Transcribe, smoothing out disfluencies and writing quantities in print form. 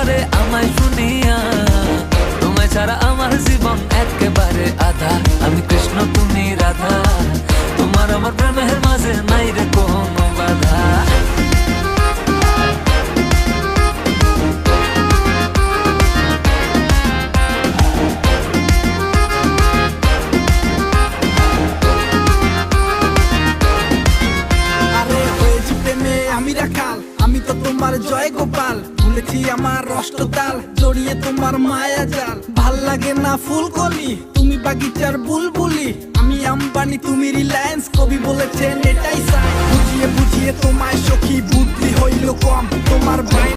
পারে আমায় শুনিয়া, তোমায় ছাড়া আমার জীবন একেবারে আধা। আমি কৃষ্ণ তুমি রাধা, তোমার আমার প্রেমের মাঝে নাই রে কোনো বাধা। আমি রাখাল, আমি তো তোমার জয় গোপাল, ভুলেছি আমার অষ্টতাল, জড়িয়ে তোমার মায়া জাল। ভাল লাগে না ফুলকলি, তুমি বাগিচার বুলবুলি, আমি আম্বানি তুমি রিলায়েন্স, কবি বলেছেন এটাই চাই। বুঝিয়ে বুঝিয়ে তোমায় সখী বুদ্ধি হইল কম, তোমার ভাই